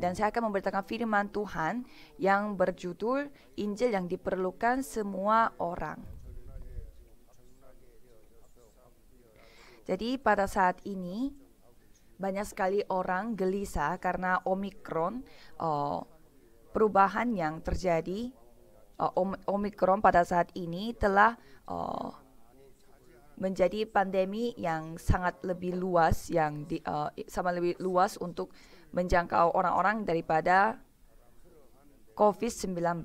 dan saya akan memberitakan firman Tuhan yang berjudul Injil yang diperlukan semua orang. Jadi pada saat ini banyak sekali orang gelisah karena Omikron, perubahan yang terjadi. Omikron pada saat ini telah menjadi pandemi yang sangat lebih luas, sangat lebih luas untuk menjangkau orang-orang daripada COVID-19.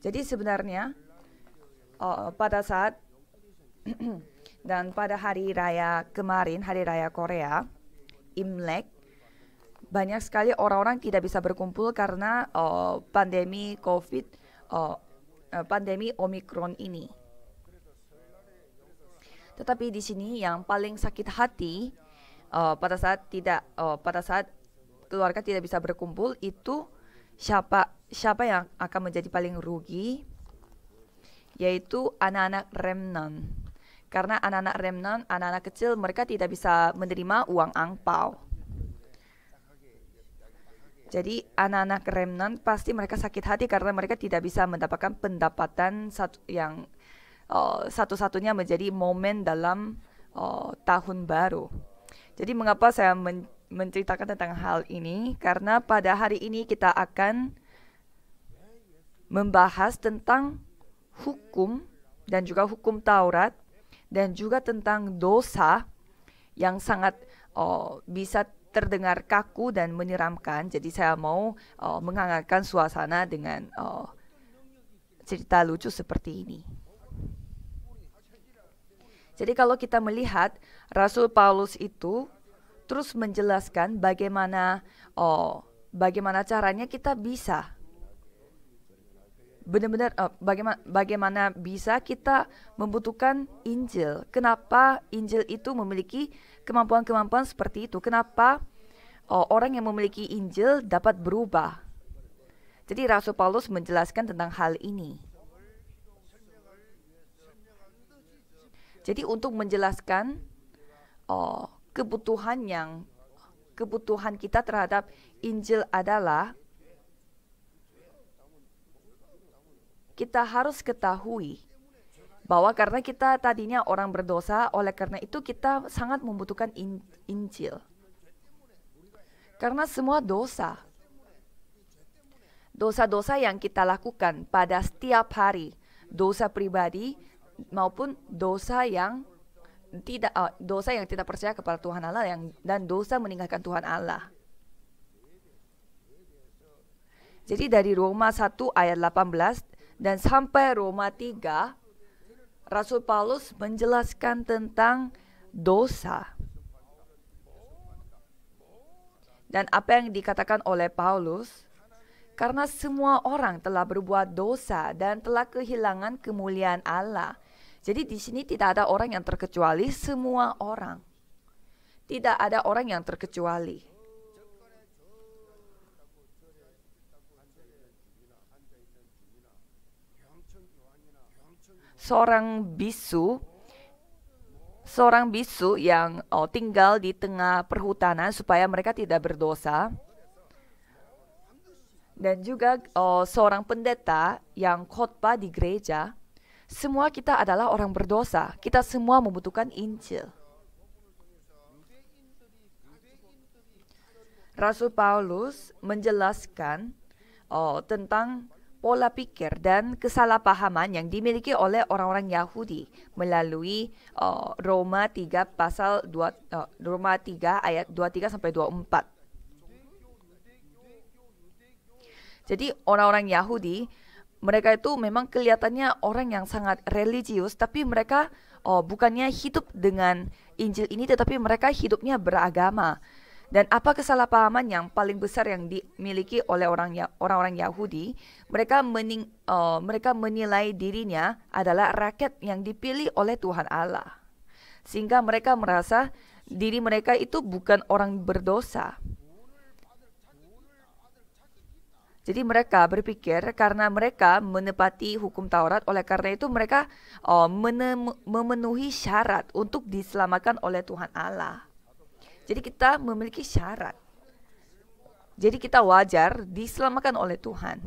Jadi sebenarnya pada saat dan pada hari raya kemarin, hari raya Korea, Imlek, banyak sekali orang-orang tidak bisa berkumpul karena pandemi pandemi Omikron ini. Tetapi di sini yang paling sakit hati pada saat keluarga tidak bisa berkumpul itu siapa yang akan menjadi paling rugi, yaitu anak-anak remnant. Karena anak-anak remnant, anak-anak kecil, mereka tidak bisa menerima uang angpau. Jadi anak-anak remnant pasti mereka sakit hati karena mereka tidak bisa mendapatkan pendapatan yang satu-satunya menjadi momen dalam tahun baru. Jadi mengapa saya menceritakan tentang hal ini? Karena pada hari ini kita akan membahas tentang hukum dan juga hukum Taurat dan juga tentang dosa yang sangat bisa terdengar kaku dan menyeramkan. Jadi saya mau menghangatkan suasana dengan cerita lucu seperti ini. Jadi kalau kita melihat Rasul Paulus itu terus menjelaskan bagaimana caranya kita bisa benar-benar bagaimana bisa kita membutuhkan Injil. Kenapa Injil itu memiliki kemampuan-kemampuan seperti itu? Kenapa orang yang memiliki Injil dapat berubah? Jadi Rasul Paulus menjelaskan tentang hal ini. Jadi untuk menjelaskan kebutuhan kita terhadap Injil adalah kita harus ketahui bahwa karena kita tadinya orang berdosa, oleh karena itu kita sangat membutuhkan Injil. Karena semua dosa-dosa yang kita lakukan pada setiap hari, dosa pribadi maupun dosa yang tidak percaya kepada Tuhan Allah dan dosa meninggalkan Tuhan Allah. Jadi dari Roma 1 ayat 18 dan sampai Roma 3, Rasul Paulus menjelaskan tentang dosa. Dan apa yang dikatakan oleh Paulus, karena semua orang telah berbuat dosa dan telah kehilangan kemuliaan Allah. Jadi di sini tidak ada orang yang terkecuali, semua orang. Tidak ada orang yang terkecuali. Seorang bisu yang tinggal di tengah perhutanan supaya mereka tidak berdosa. Dan juga seorang pendeta yang khotbah di gereja. Semua kita adalah orang berdosa. Kita semua membutuhkan Injil. Rasul Paulus menjelaskan tentang pola pikir dan kesalahpahaman yang dimiliki oleh orang-orang Yahudi melalui Roma 3 ayat 23 sampai 24. Jadi orang-orang Yahudi, mereka itu memang kelihatannya orang yang sangat religius, tapi mereka bukannya hidup dengan Injil ini, tetapi mereka hidupnya beragama. Dan apa kesalahpahaman yang paling besar yang dimiliki oleh orang-orang Yahudi? Mereka menilai dirinya adalah rakyat yang dipilih oleh Tuhan Allah. Sehingga mereka merasa diri mereka itu bukan orang berdosa. Jadi mereka berpikir karena mereka menepati hukum Taurat, oleh karena itu mereka memenuhi syarat untuk diselamatkan oleh Tuhan Allah. Jadi kita memiliki syarat. Jadi kita wajar diselamatkan oleh Tuhan.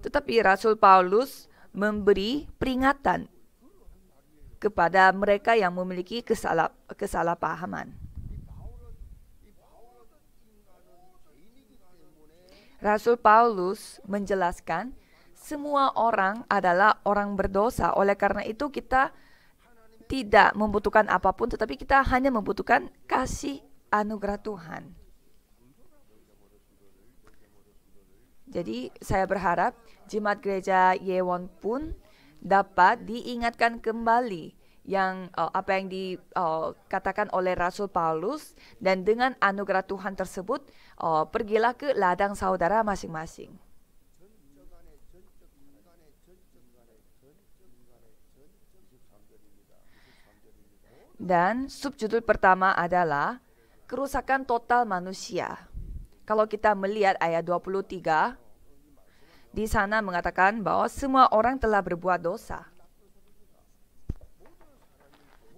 Tetapi Rasul Paulus memberi peringatan kepada mereka yang memiliki kesalahpahaman. Rasul Paulus menjelaskan semua orang adalah orang berdosa. Oleh karena itu kita tidak membutuhkan apapun, tetapi kita hanya membutuhkan kasih anugerah Tuhan. Jadi saya berharap Jemaat Gereja Yewon pun dapat diingatkan kembali yang apa yang dikatakan oleh Rasul Paulus, dan dengan anugerah Tuhan tersebut pergilah ke ladang saudara masing-masing. Dan subjudul pertama adalah kerusakan total manusia. Kalau kita melihat ayat 23, di sana mengatakan bahwa semua orang telah berbuat dosa.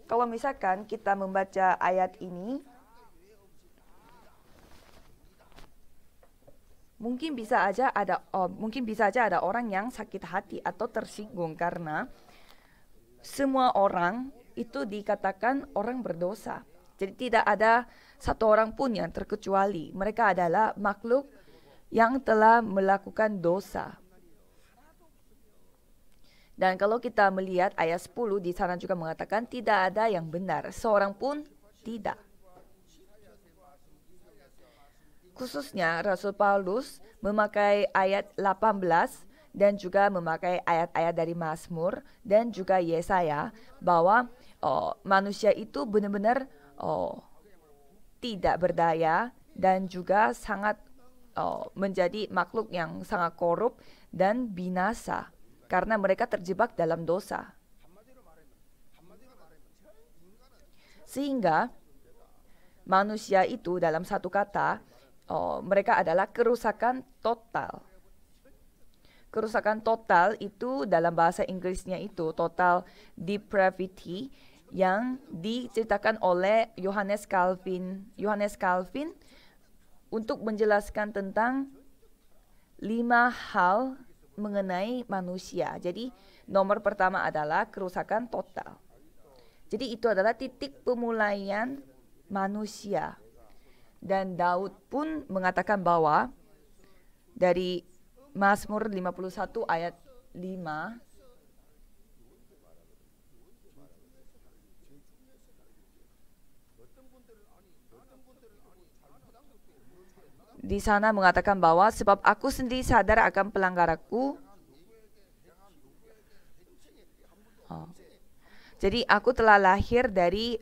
Kalau misalkan kita membaca ayat ini, mungkin bisa aja ada orang yang sakit hati atau tersinggung karena semua orang itu dikatakan orang berdosa. Jadi tidak ada satu orang pun yang terkecuali. Mereka adalah makhluk yang telah melakukan dosa. Dan kalau kita melihat ayat 10 di sana juga mengatakan tidak ada yang benar, seorang pun tidak. Khususnya Rasul Paulus memakai ayat 18 dan juga memakai ayat-ayat dari Mazmur dan juga Yesaya bahwa manusia itu benar-benar tidak berdaya dan juga sangat menjadi makhluk yang sangat korup dan binasa. Karena mereka terjebak dalam dosa. Sehingga manusia itu dalam satu kata, mereka adalah kerusakan total. Kerusakan total itu dalam bahasa Inggrisnya itu total depravity, yang diceritakan oleh Johannes Calvin untuk menjelaskan tentang 5 hal mengenai manusia. Jadi nomor pertama adalah kerusakan total. Jadi itu adalah titik pemulaian manusia. Dan Daud pun mengatakan bahwa dari Mazmur 51 ayat 5, di sana mengatakan bahwa sebab aku sendiri sadar akan pelanggaranku. Jadi aku telah lahir dari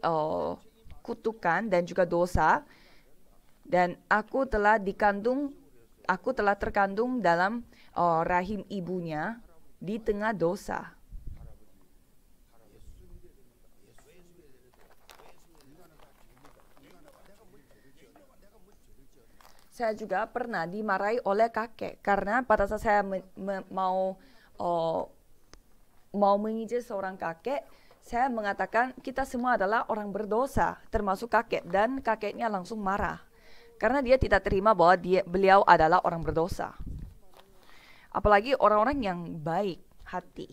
kutukan dan juga dosa, dan aku telah terkandung dalam rahim ibunya di tengah dosa. Saya juga pernah dimarahi oleh kakek karena pada saat saya mau menginjil seorang kakek, saya mengatakan kita semua adalah orang berdosa, termasuk kakek, dan kakeknya langsung marah karena dia tidak terima bahwa beliau adalah orang berdosa. Apalagi orang-orang yang baik hati.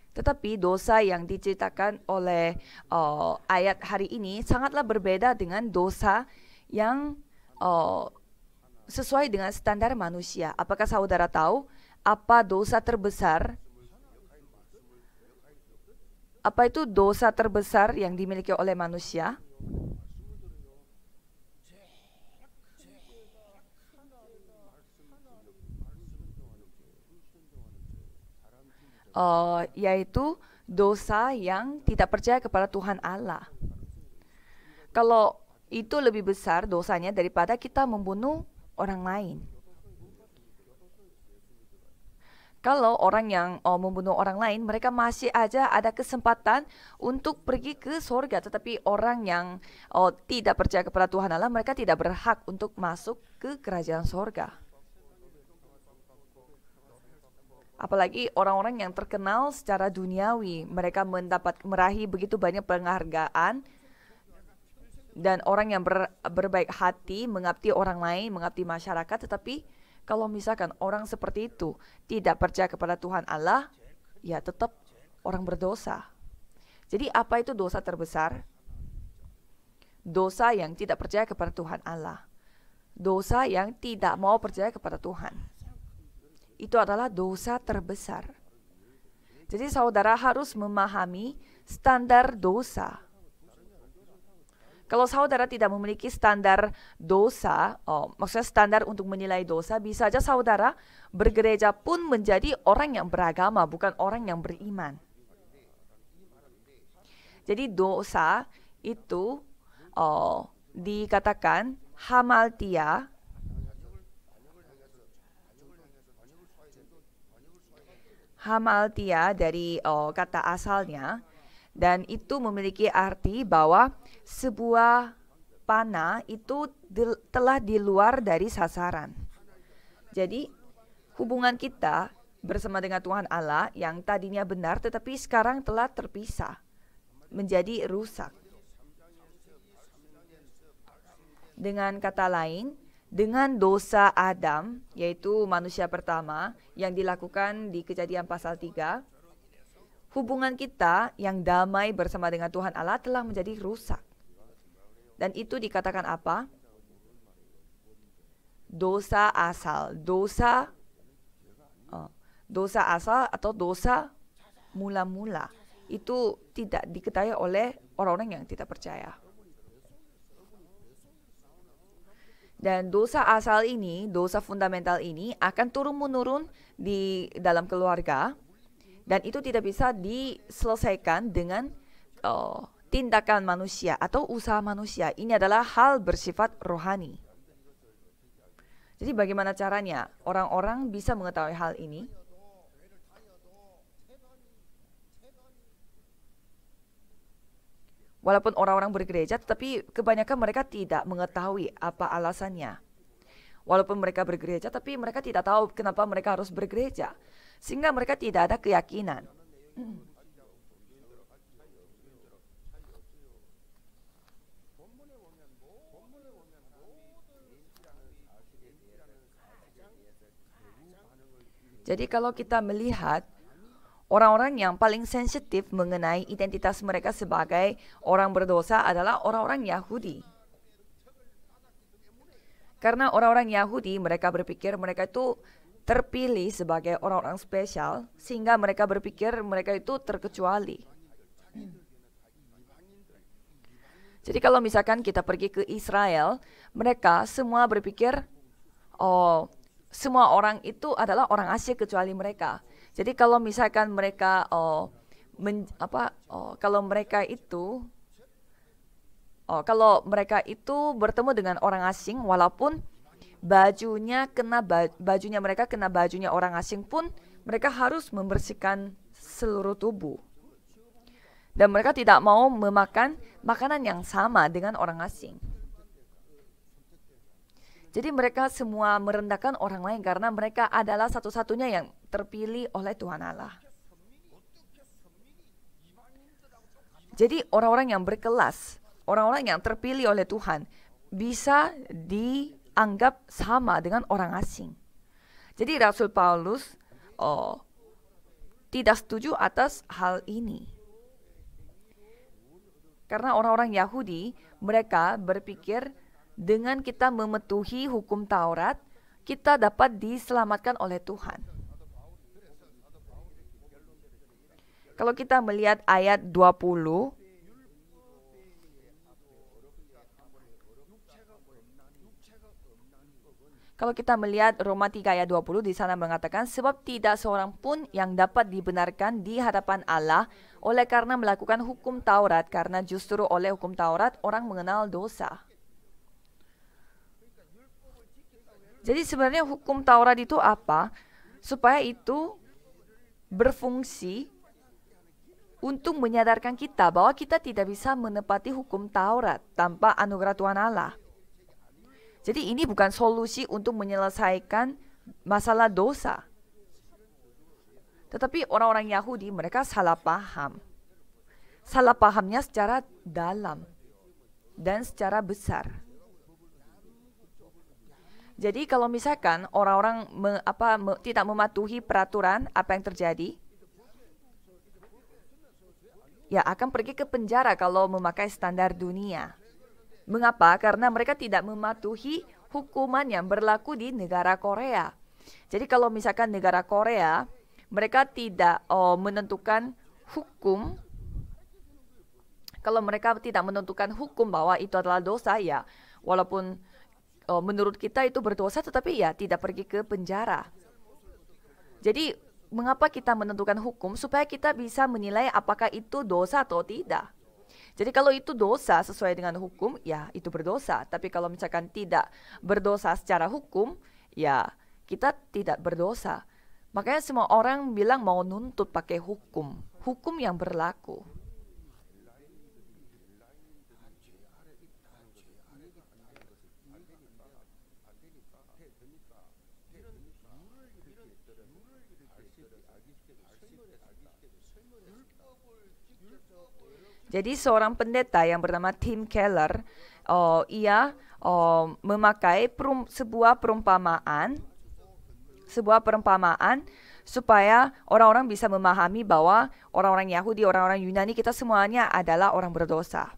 Tetapi dosa yang diceritakan oleh ayat hari ini sangatlah berbeda dengan dosa yang sesuai dengan standar manusia. Apakah saudara tahu apa dosa terbesar? Apa itu dosa terbesar yang dimiliki oleh manusia? Yaitu dosa yang tidak percaya kepada Tuhan Allah. Kalau itu lebih besar dosanya daripada kita membunuh orang lain. Kalau orang yang membunuh orang lain, mereka masih aja ada kesempatan untuk pergi ke surga. Tetapi orang yang tidak percaya kepada Tuhan Allah, mereka tidak berhak untuk masuk ke kerajaan surga. Apalagi orang-orang yang terkenal secara duniawi, mereka meraih begitu banyak penghargaan, dan orang yang berbaik hati, mengabdi orang lain, mengabdi masyarakat. Tetapi kalau misalkan orang seperti itu tidak percaya kepada Tuhan Allah, ya tetap orang berdosa. Jadi apa itu dosa terbesar? Dosa yang tidak percaya kepada Tuhan Allah. Dosa yang tidak mau percaya kepada Tuhan. Itu adalah dosa terbesar. Jadi saudara harus memahami standar dosa. Kalau saudara tidak memiliki standar dosa, maksudnya standar untuk menilai dosa, bisa saja saudara bergereja pun menjadi orang yang beragama, bukan orang yang beriman. Jadi dosa itu dikatakan hamaltia. Hamaltia dari kata asalnya, dan itu memiliki arti bahwa sebuah panah itu telah di luar dari sasaran. Jadi hubungan kita bersama dengan Tuhan Allah yang tadinya benar tetapi sekarang telah terpisah, menjadi rusak. Dengan kata lain, dengan dosa Adam, yaitu manusia pertama yang dilakukan di Kejadian pasal 3, hubungan kita yang damai bersama dengan Tuhan Allah telah menjadi rusak. Dan itu dikatakan apa? Dosa asal. Dosa asal atau dosa mula-mula. Itu tidak diketahui oleh orang-orang yang tidak percaya. Dan dosa asal ini, dosa fundamental ini akan turun-menurun di dalam keluarga, dan itu tidak bisa diselesaikan dengan tindakan manusia atau usaha manusia. Ini adalah hal bersifat rohani. Jadi bagaimana caranya orang-orang bisa mengetahui hal ini? Walaupun orang-orang bergereja, tetapi kebanyakan mereka tidak mengetahui apa alasannya. Walaupun mereka bergereja, tapi mereka tidak tahu kenapa mereka harus bergereja. Sehingga mereka tidak ada keyakinan. Jadi kalau kita melihat orang-orang yang paling sensitif mengenai identitas mereka sebagai orang berdosa adalah orang-orang Yahudi. Karena orang-orang Yahudi, mereka berpikir mereka itu terpilih sebagai orang-orang spesial, sehingga mereka berpikir mereka itu terkecuali. Jadi kalau misalkan kita pergi ke Israel, mereka semua berpikir, semua orang itu adalah orang asing kecuali mereka. Jadi kalau misalkan mereka kalau mereka itu bertemu dengan orang asing, walaupun bajunya mereka kena bajunya orang asing pun, mereka harus membersihkan seluruh tubuh. Dan mereka tidak mau memakan makanan yang sama dengan orang asing. Jadi mereka semua merendahkan orang lain karena mereka adalah satu-satunya yang terpilih oleh Tuhan Allah. Jadi orang-orang yang berkelas, orang-orang yang terpilih oleh Tuhan bisa dianggap sama dengan orang asing. Jadi Rasul Paulus tidak setuju atas hal ini. Karena orang-orang Yahudi, mereka berpikir dengan kita mematuhi hukum Taurat, kita dapat diselamatkan oleh Tuhan. Kalau kita melihat ayat 20, kalau kita melihat Roma 3 ayat 20, di sana mengatakan, sebab tidak seorang pun yang dapat dibenarkan di hadapan Allah oleh karena melakukan hukum Taurat, karena justru oleh hukum Taurat orang mengenal dosa. Jadi sebenarnya hukum Taurat itu apa? Supaya itu berfungsi untuk menyadarkan kita bahwa kita tidak bisa menepati hukum Taurat tanpa anugerah Tuhan Allah. Jadi ini bukan solusi untuk menyelesaikan masalah dosa. Tetapi orang-orang Yahudi mereka salah paham. Salah pahamnya secara dalam dan secara besar. Jadi kalau misalkan orang-orang tidak mematuhi peraturan, apa yang terjadi? Ya akan pergi ke penjara kalau memakai standar dunia. Mengapa? Karena mereka tidak mematuhi hukuman yang berlaku di negara Korea. Jadi kalau misalkan negara Korea, mereka tidak menentukan hukum. Kalau mereka tidak menentukan hukum bahwa itu adalah dosa, ya walaupun menurut kita itu berdosa, tetapi ya tidak pergi ke penjara. Jadi mengapa kita menentukan hukum? Supaya kita bisa menilai apakah itu dosa atau tidak. Jadi kalau itu dosa sesuai dengan hukum, ya itu berdosa. Tapi kalau misalkan tidak berdosa secara hukum, ya kita tidak berdosa. Makanya semua orang bilang mau nuntut pakai hukum. Hukum yang berlaku. Jadi seorang pendeta yang bernama Tim Keller, ia memakai sebuah perumpamaan supaya orang-orang bisa memahami bahwa orang-orang Yahudi, orang-orang Yunani, kita semuanya adalah orang berdosa.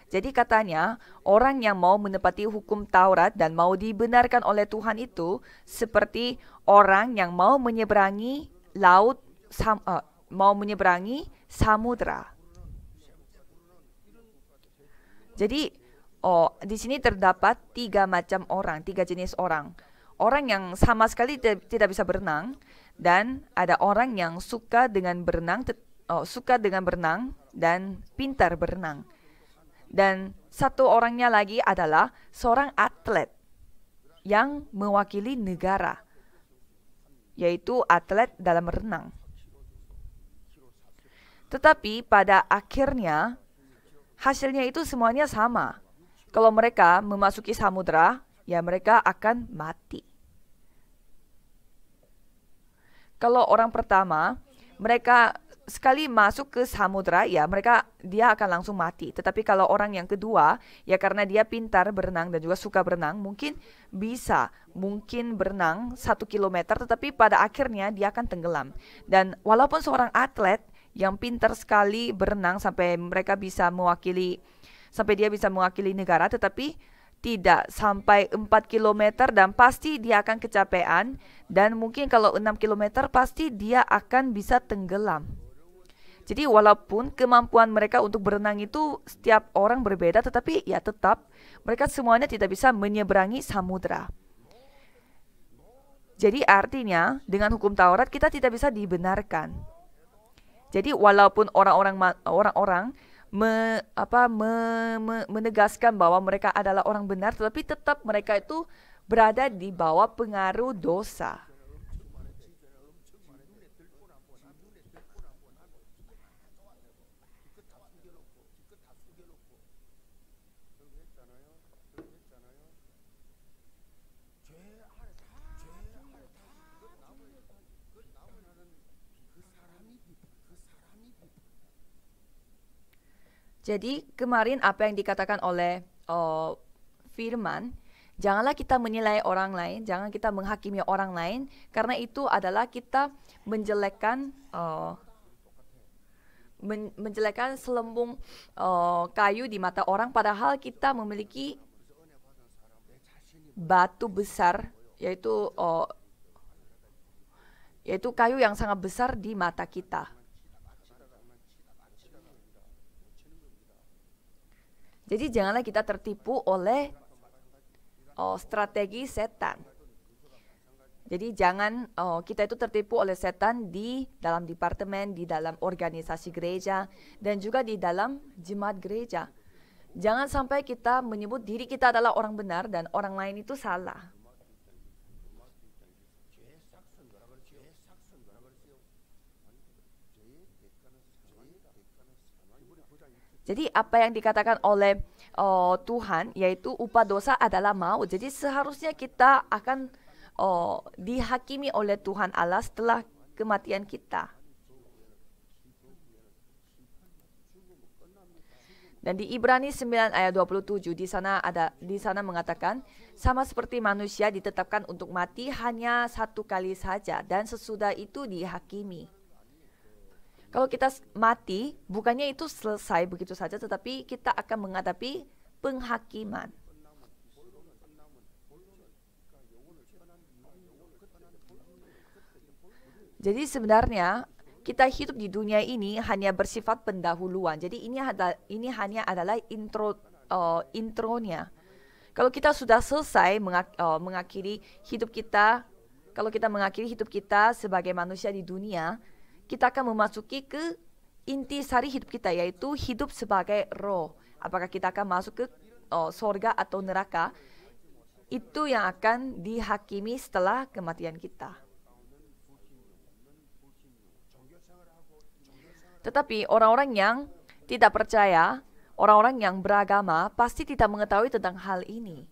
Jadi katanya, orang yang mau menepati hukum Taurat dan mau dibenarkan oleh Tuhan itu seperti orang yang mau menyeberangi samudra. Jadi di sini terdapat tiga jenis orang. Orang yang sama sekali tidak bisa berenang, dan ada orang yang suka dengan berenang dan pintar berenang. Dan satu orangnya lagi adalah seorang atlet yang mewakili negara, yaitu atlet dalam renang. Tetapi pada akhirnya hasilnya itu semuanya sama. Kalau mereka memasuki samudra, ya mereka akan mati. Kalau orang pertama, mereka sekali masuk ke samudra, ya dia akan langsung mati. Tetapi kalau orang yang kedua, ya karena dia pintar berenang dan juga suka berenang, mungkin berenang 1 kilometer, tetapi pada akhirnya dia akan tenggelam. Dan walaupun seorang atlet yang pintar sekali berenang sampai dia bisa mewakili negara, tetapi tidak sampai 4 kilometer dan pasti dia akan kecapean, dan mungkin kalau 6 kilometer pasti dia akan bisa tenggelam. Jadi walaupun kemampuan mereka untuk berenang itu setiap orang berbeda, tetapi ya tetap mereka semuanya tidak bisa menyeberangi samudra. Jadi artinya dengan hukum Taurat kita tidak bisa dibenarkan. Jadi walaupun orang-orang menegaskan bahwa mereka adalah orang benar, tetapi tetap mereka itu berada di bawah pengaruh dosa. Jadi kemarin apa yang dikatakan oleh Firman, janganlah kita menilai orang lain, jangan kita menghakimi orang lain, karena itu adalah kita menjelekkan selembung kayu di mata orang, padahal kita memiliki batu besar, yaitu kayu yang sangat besar di mata kita. Jadi janganlah kita tertipu oleh strategi setan. Jadi jangan kita itu tertipu oleh setan di dalam departemen, di dalam organisasi gereja, dan juga di dalam jemaat gereja. Jangan sampai kita menyebut diri kita adalah orang benar dan orang lain itu salah. Jadi apa yang dikatakan oleh Tuhan yaitu upah dosa adalah maut. Jadi seharusnya kita akan dihakimi oleh Tuhan Allah setelah kematian kita. Dan di Ibrani 9 ayat 27 di sana mengatakan sama seperti manusia ditetapkan untuk mati hanya satu kali saja dan sesudah itu dihakimi. Kalau kita mati, bukannya itu selesai begitu saja, tetapi kita akan menghadapi penghakiman. Jadi sebenarnya kita hidup di dunia ini hanya bersifat pendahuluan. Jadi ini hanya adalah intronya. Kalau kita sudah selesai mengakhiri hidup kita, kalau kita mengakhiri hidup kita sebagai manusia di dunia, kita akan memasuki ke inti sari hidup kita, yaitu hidup sebagai roh. Apakah kita akan masuk ke sorga atau neraka, itu yang akan dihakimi setelah kematian kita. Tetapi orang-orang yang tidak percaya, orang-orang yang beragama, pasti tidak mengetahui tentang hal ini.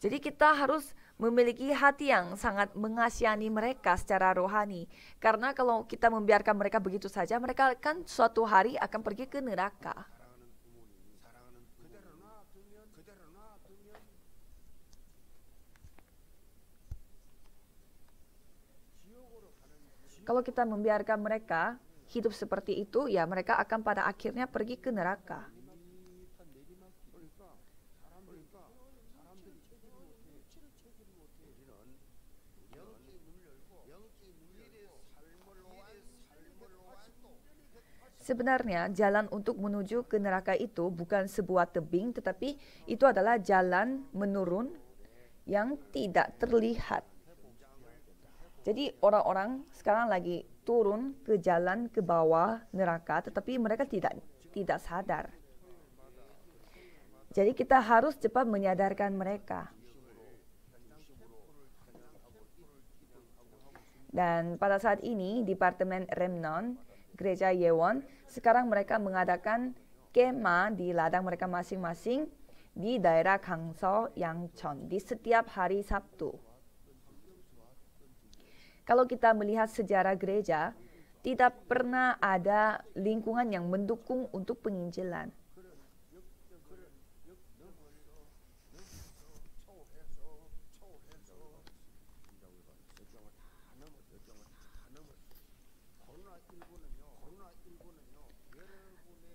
Jadi kita harus memiliki hati yang sangat mengasihani mereka secara rohani. Karena kalau kita membiarkan mereka begitu saja, mereka akan suatu hari akan pergi ke neraka. Kalau kita membiarkan mereka hidup seperti itu, ya mereka akan pada akhirnya pergi ke neraka. Sebenarnya jalan untuk menuju ke neraka itu bukan sebuah tebing, tetapi itu adalah jalan menurun yang tidak terlihat. Jadi orang-orang sekarang lagi turun ke jalan ke bawah neraka, tetapi mereka tidak sadar. Jadi kita harus cepat menyadarkan mereka. Dan pada saat ini Departemen Remnon Gereja Yewon sekarang mereka mengadakan kemah di ladang mereka masing-masing di daerah Gangso, Yangcheon di setiap hari Sabtu. Kalau kita melihat sejarah gereja, tidak pernah ada lingkungan yang mendukung untuk penginjilan.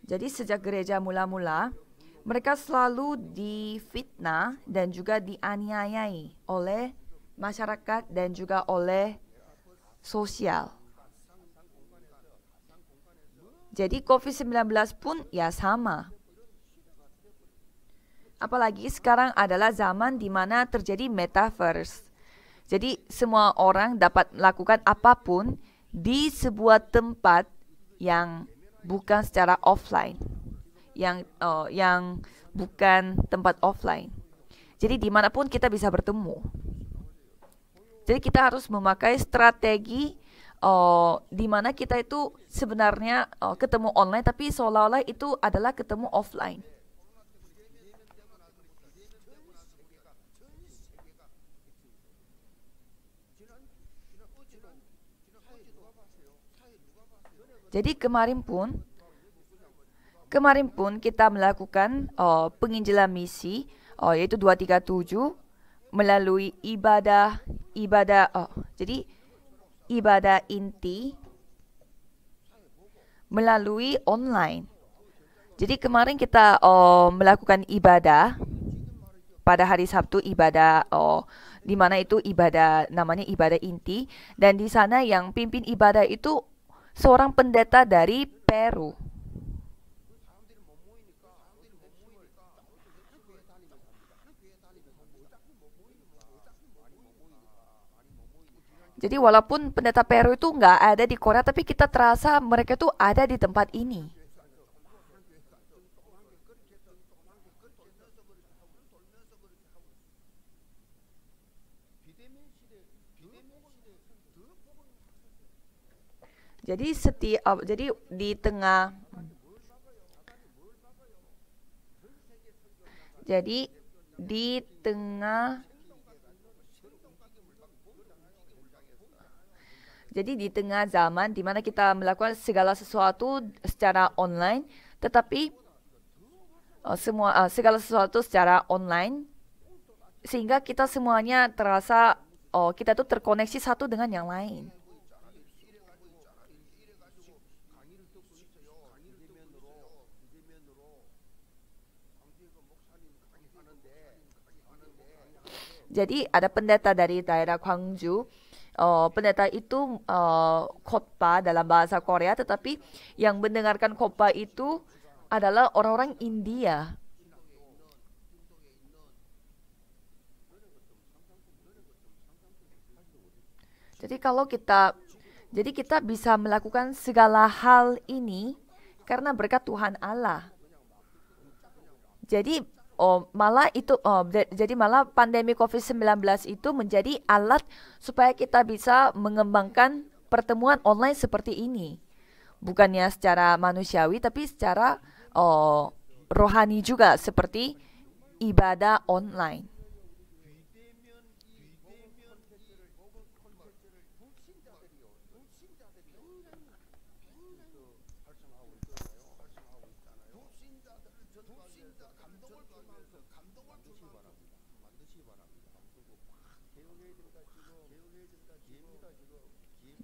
Jadi sejak gereja mula-mula, mereka selalu difitnah dan juga dianiayai oleh masyarakat dan juga oleh sosial. Jadi COVID-19 pun ya sama. Apalagi sekarang adalah zaman di mana terjadi metaverse. Jadi semua orang dapat melakukan apapun di sebuah tempat yang bukan secara offline, yang bukan tempat offline. Jadi dimanapun kita bisa bertemu. Jadi kita harus memakai strategi di mana kita itu sebenarnya ketemu online, tapi seolah-olah itu adalah ketemu offline. Jadi kemarin pun kita melakukan penginjilan misi yaitu 237 melalui ibadah inti melalui online. Jadi kemarin kita melakukan ibadah pada hari Sabtu, ibadah di mana itu ibadah namanya ibadah inti, dan di sana yang pimpin ibadah itu seorang pendeta dari Peru. Jadi walaupun pendeta Peru itu nggak ada di Korea, tapi kita terasa mereka tuh ada di tempat ini. Jadi jadi di tengah jadi di tengah Jadi di tengah zaman di mana kita melakukan segala sesuatu secara online, tetapi segala sesuatu secara online, sehingga kita semuanya terasa kita tuh terkoneksi satu dengan yang lain. Jadi ada pendeta dari daerah Gwangju. Pendeta itu khotbah dalam bahasa Korea, tetapi yang mendengarkan khotbah itu adalah orang-orang India. Jadi jadi kita bisa melakukan segala hal ini karena berkat Tuhan Allah. Jadi jadi malah pandemi COVID-19 itu menjadi alat supaya kita bisa mengembangkan pertemuan online seperti ini. Bukannya secara manusiawi tapi secara rohani juga, seperti ibadah online.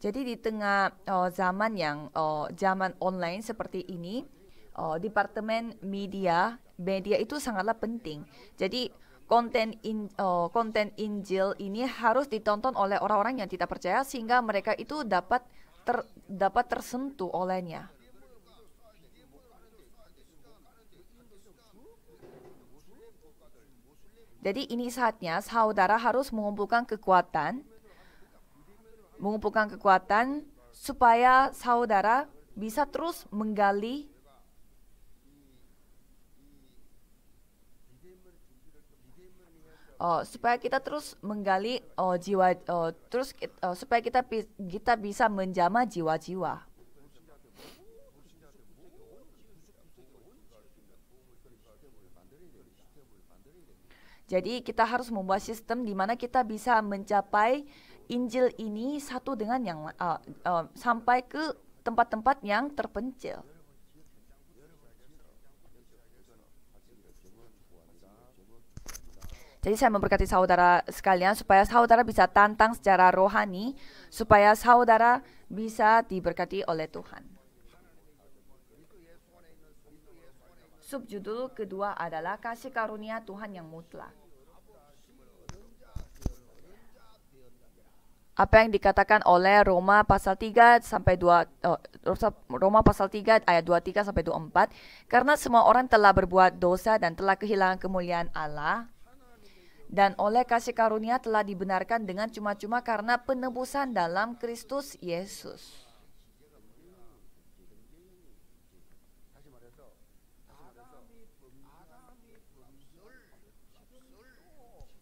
Jadi di tengah zaman online seperti ini, departemen media itu sangatlah penting. Jadi konten Injil ini harus ditonton oleh orang-orang yang tidak percaya sehingga mereka itu dapat tersentuh olehnya. Jadi ini saatnya saudara harus mengumpulkan kekuatan supaya saudara bisa terus menggali supaya kita terus menggali supaya kita bisa menjamah jiwa-jiwa. Jadi kita harus membuat sistem di mana kita bisa mencapai Injil ini satu dengan yang sampai ke tempat-tempat yang terpencil. Jadi saya memberkati saudara sekalian supaya saudara bisa tantang secara rohani, supaya saudara bisa diberkati oleh Tuhan. Subjudul kedua adalah kasih karunia Tuhan yang mutlak. Apa yang dikatakan oleh Roma pasal 3 sampai 2 Roma pasal 3 ayat 23 sampai 24, karena semua orang telah berbuat dosa dan telah kehilangan kemuliaan Allah, dan oleh kasih karunia telah dibenarkan dengan cuma-cuma karena penebusan dalam Kristus Yesus.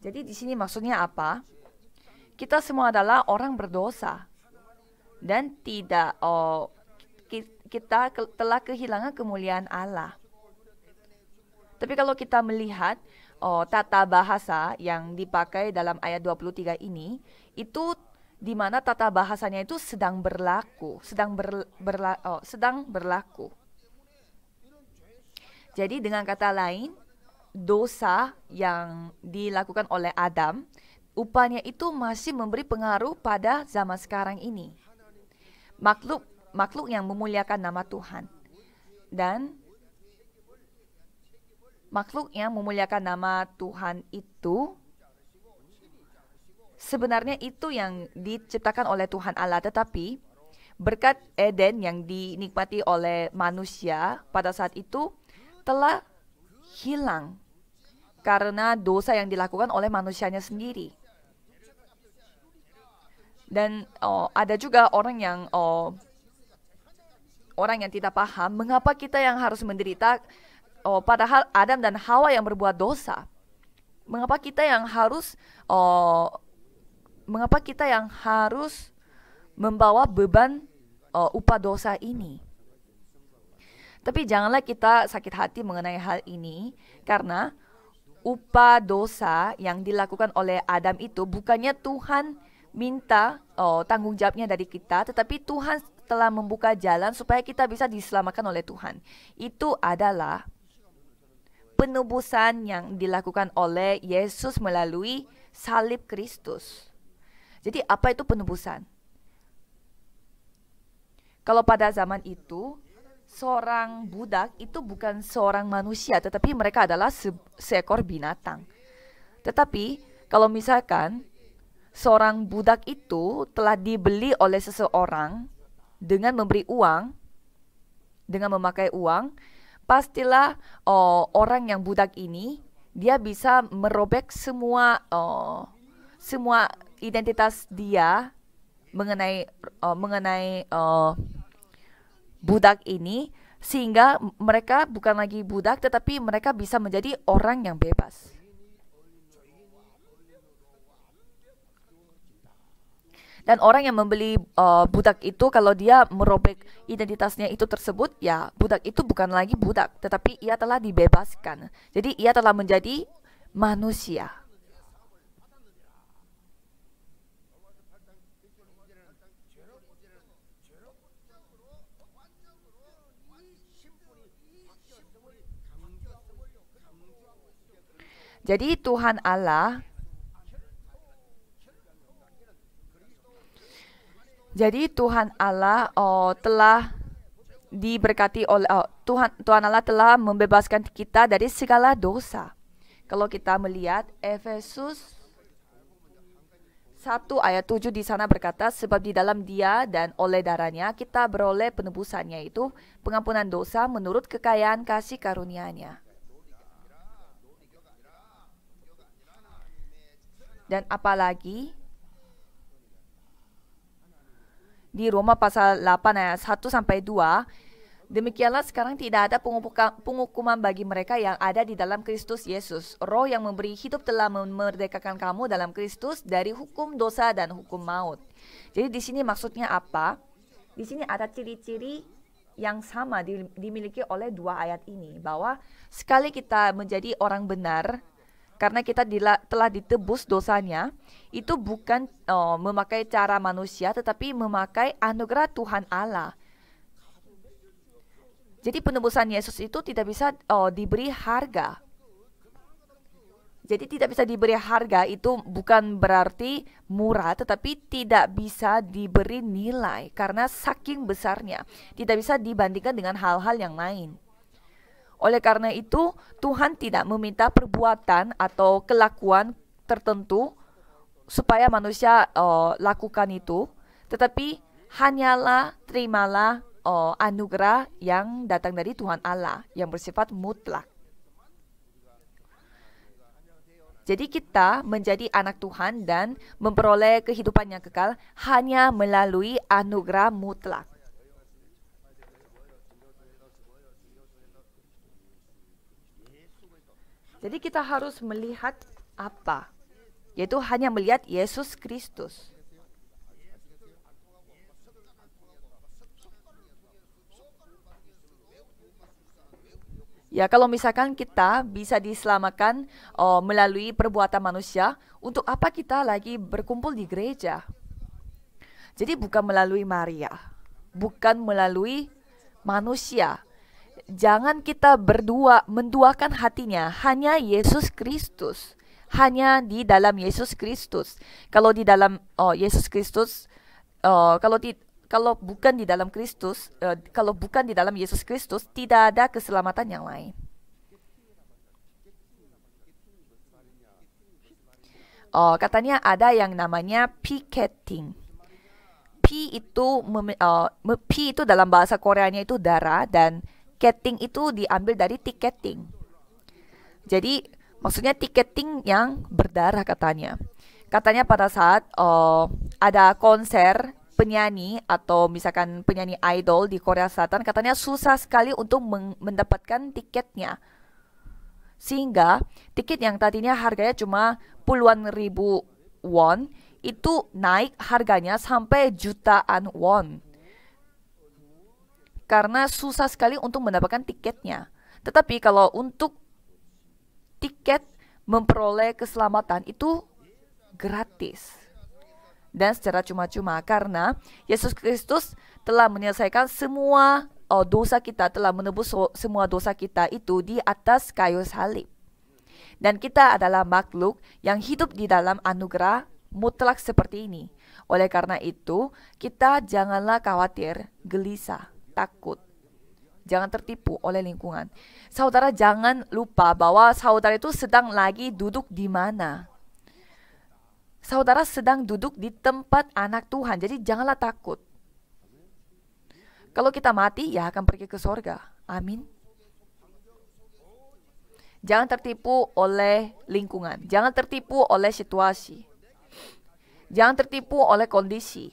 Jadi di sini maksudnya apa? Kita semua adalah orang berdosa dan kita telah kehilangan kemuliaan Allah. Tapi kalau kita melihat tata bahasa yang dipakai dalam ayat 23 ini, itu di mana tata bahasanya itu sedang berlaku. Jadi dengan kata lain, dosa yang dilakukan oleh Adam, upahnya itu masih memberi pengaruh pada zaman sekarang ini. Makhluk yang memuliakan nama Tuhan. Dan makhluk yang memuliakan nama Tuhan itu sebenarnya itu yang diciptakan oleh Tuhan Allah, tetapi berkat Eden yang dinikmati oleh manusia pada saat itu telah hilang karena dosa yang dilakukan oleh manusianya sendiri. Dan ada juga orang yang tidak paham mengapa kita yang harus menderita, padahal Adam dan Hawa yang berbuat dosa. Mengapa kita yang harus membawa beban upah dosa ini. Tapi janganlah kita sakit hati mengenai hal ini, karena upah dosa yang dilakukan oleh Adam itu bukannya Tuhan minta tanggung jawabnya dari kita, tetapi Tuhan telah membuka jalan supaya kita bisa diselamatkan oleh Tuhan. Itu adalah penebusan yang dilakukan oleh Yesus melalui salib Kristus. Jadi apa itu penebusan? Kalau pada zaman itu, seorang budak itu bukan seorang manusia, tetapi mereka adalah seekor binatang. Tetapi kalau misalkan seorang budak itu telah dibeli oleh seseorang dengan memberi uang, dengan memakai uang, pastilah orang yang budak ini dia bisa merobek semua identitas dia mengenai budak ini, sehingga mereka bukan lagi budak, tetapi mereka bisa menjadi orang yang bebas. Dan orang yang membeli budak itu, kalau dia merobek identitasnya itu tersebut, ya budak itu bukan lagi budak, tetapi ia telah dibebaskan. Jadi ia telah menjadi manusia. Jadi Tuhan Allah telah diberkati oleh Tuhan Allah telah membebaskan kita dari segala dosa. Kalau kita melihat Efesus 1 ayat 7 di sana berkata, sebab di dalam Dia dan oleh darahnya kita beroleh penebusannya, yaitu pengampunan dosa menurut kekayaan kasih karunia-Nya. Dan apalagi di Roma pasal 8 ayat 1 sampai 2, demikianlah sekarang tidak ada penghukuman bagi mereka yang ada di dalam Kristus Yesus. Roh yang memberi hidup telah memerdekakan kamu dalam Kristus dari hukum dosa dan hukum maut. Jadi di sini maksudnya apa? Di sini ada ciri-ciri yang sama dimiliki oleh dua ayat ini, bahwa sekali kita menjadi orang benar karena kita telah ditebus dosanya, itu bukan memakai cara manusia, tetapi memakai anugerah Tuhan Allah. Jadi penebusan Yesus itu tidak bisa diberi harga. Jadi tidak bisa diberi harga itu bukan berarti murah, tetapi tidak bisa diberi nilai karena saking besarnya. Tidak bisa dibandingkan dengan hal-hal yang lain. Oleh karena itu, Tuhan tidak meminta perbuatan atau kelakuan tertentu supaya manusia lakukan itu, tetapi hanyalah terimalah anugerah yang datang dari Tuhan Allah yang bersifat mutlak. Jadi kita menjadi anak Tuhan dan memperoleh kehidupan yang kekal hanya melalui anugerah mutlak. Jadi kita harus melihat apa? Yaitu hanya melihat Yesus Kristus. Ya, kalau misalkan kita bisa diselamatkan melalui perbuatan manusia, untuk apa kita lagi berkumpul di gereja? Jadi bukan melalui Maria, bukan melalui manusia. Jangan kita menduakan hatinya, hanya Yesus Kristus. Hanya di dalam Yesus Kristus. Kalau di dalam Yesus Kristus, kalau bukan di dalam Kristus, kalau bukan di dalam Yesus Kristus, tidak ada keselamatan yang lain. Katanya ada yang namanya picketing. P itu dalam bahasa Koreanya itu darah, dan ketting itu diambil dari tiketing. Jadi maksudnya tiketing yang berdarah katanya. Katanya pada saat ada konser penyanyi atau misalkan penyanyi idol di Korea Selatan, katanya susah sekali untuk mendapatkan tiketnya. Sehingga tiket yang tadinya harganya cuma puluhan ribu won, itu naik harganya sampai jutaan won. Karena susah sekali untuk mendapatkan tiketnya. Tetapi kalau untuk tiket memperoleh keselamatan itu gratis dan secara cuma-cuma, karena Yesus Kristus telah menyelesaikan semua dosa kita, telah menebus semua dosa kita itu di atas kayu salib. Dan kita adalah makhluk yang hidup di dalam anugerah mutlak seperti ini. Oleh karena itu, kita janganlah khawatir, gelisah, takut. Jangan tertipu oleh lingkungan. Saudara jangan lupa bahwa saudara itu sedang lagi duduk di mana. Saudara sedang duduk di tempat anak Tuhan. Jadi janganlah takut. Kalau kita mati, ya akan pergi ke sorga. Amin. Jangan tertipu oleh lingkungan. Jangan tertipu oleh situasi. Jangan tertipu oleh kondisi.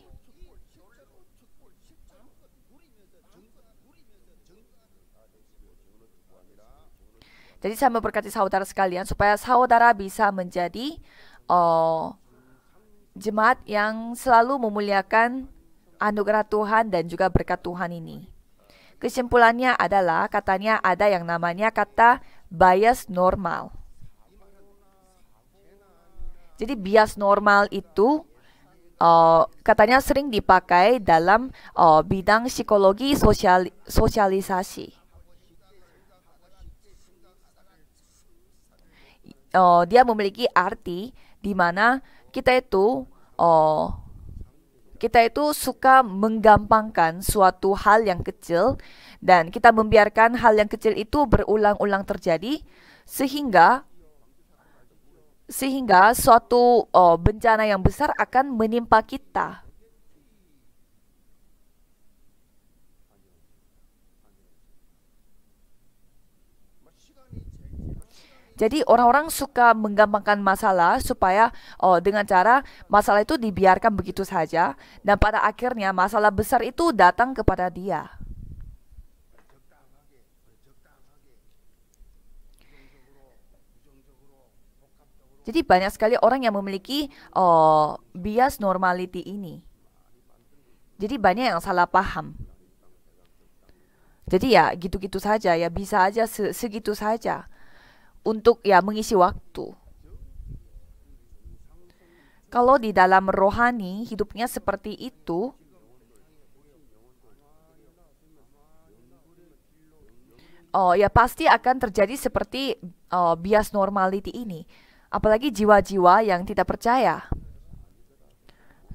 Jadi saya memberkati saudara sekalian supaya saudara bisa menjadi jemaat yang selalu memuliakan anugerah Tuhan dan juga berkat Tuhan ini. Kesimpulannya adalah katanya ada yang namanya kata bias normal. Jadi bias normal itu katanya sering dipakai dalam bidang psikologi sosialisasi. Dia memiliki arti di mana kita itu suka menggampangkan suatu hal yang kecil dan kita membiarkan hal yang kecil itu berulang-ulang terjadi sehingga suatu bencana yang besar akan menimpa kita. Jadi orang-orang suka menggampangkan masalah supaya dengan cara masalah itu dibiarkan begitu saja dan pada akhirnya masalah besar itu datang kepada dia. Jadi banyak sekali orang yang memiliki bias normality ini. Jadi banyak yang salah paham. Jadi ya gitu-gitu saja, ya bisa aja segitu saja. Untuk ya mengisi waktu. Kalau di dalam rohani hidupnya seperti itu, ya pasti akan terjadi seperti bias normality ini. Apalagi jiwa-jiwa yang tidak percaya.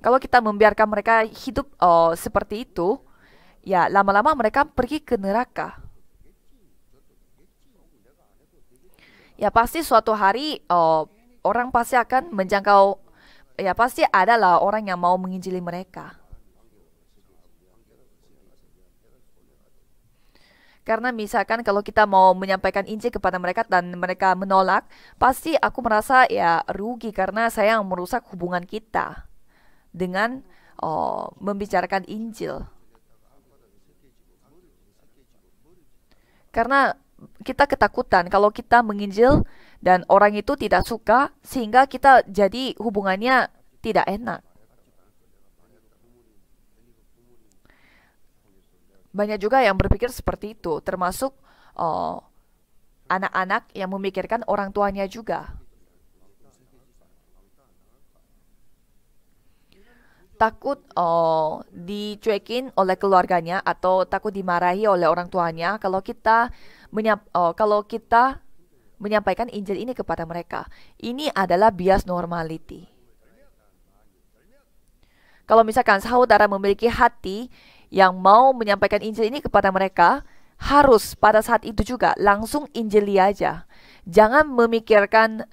Kalau kita membiarkan mereka hidup seperti itu, ya lama-lama mereka pergi ke neraka. Ya pasti suatu hari orang pasti akan menjangkau, ya pasti adalah orang yang mau menginjili mereka. Karena misalkan kalau kita mau menyampaikan Injil kepada mereka dan mereka menolak, pasti aku merasa ya rugi karena saya yang merusak hubungan kita dengan membicarakan Injil. Karena kita ketakutan kalau kita menginjil dan orang itu tidak suka sehingga kita jadi hubungannya tidak enak. Banyak juga yang berpikir seperti itu, termasuk anak-anak yang memikirkan orang tuanya juga. Takut dicuekin oleh keluarganya atau takut dimarahi oleh orang tuanya kalau kita menyampaikan Injil ini kepada mereka. Ini adalah bias normality. Kalau misalkan saudara memiliki hati yang mau menyampaikan Injil ini kepada mereka, harus pada saat itu juga langsung injili aja. Jangan memikirkan,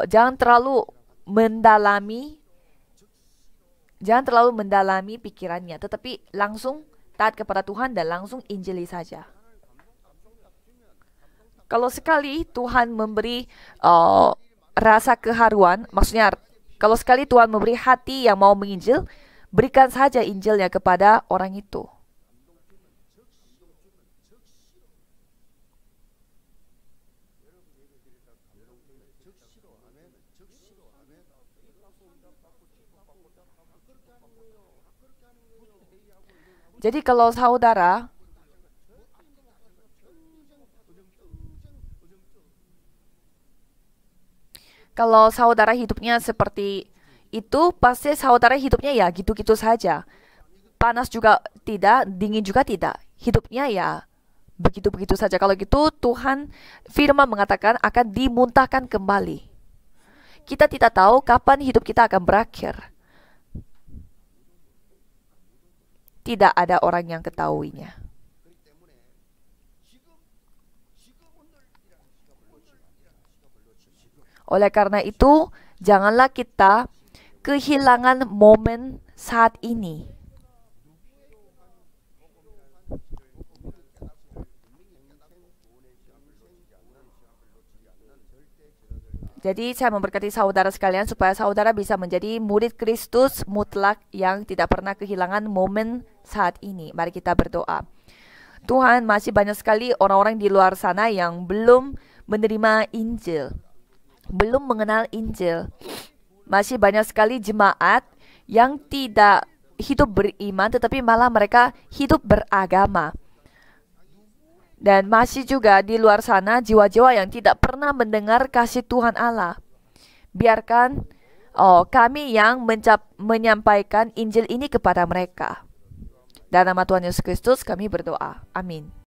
jangan terlalu mendalami pikirannya, tetapi langsung taat kepada Tuhan dan langsung injili saja. Kalau sekali Tuhan memberi rasa keharuan, maksudnya kalau sekali Tuhan memberi hati yang mau menginjil, berikan saja Injilnya kepada orang itu. Jadi kalau saudara hidupnya seperti itu, pasti saudara hidupnya ya gitu-gitu saja. Panas juga tidak, dingin juga tidak. Hidupnya ya begitu-begitu saja. Kalau gitu Tuhan firman mengatakan akan dimuntahkan kembali. Kita tidak tahu kapan hidup kita akan berakhir. Tidak ada orang yang ketahuinya. Oleh karena itu, janganlah kita kehilangan momen saat ini. Jadi saya memberkati saudara sekalian supaya saudara bisa menjadi murid Kristus mutlak yang tidak pernah kehilangan momen saat ini. Mari kita berdoa. Tuhan, masih banyak sekali orang-orang di luar sana yang belum menerima Injil, belum mengenal Injil. Masih banyak sekali jemaat yang tidak hidup beriman, tetapi malah mereka hidup beragama. Dan masih juga di luar sana jiwa-jiwa yang tidak pernah mendengar kasih Tuhan Allah. Biarkan kami yang menyampaikan Injil ini kepada mereka. Dalam nama Tuhan Yesus Kristus kami berdoa. Amin.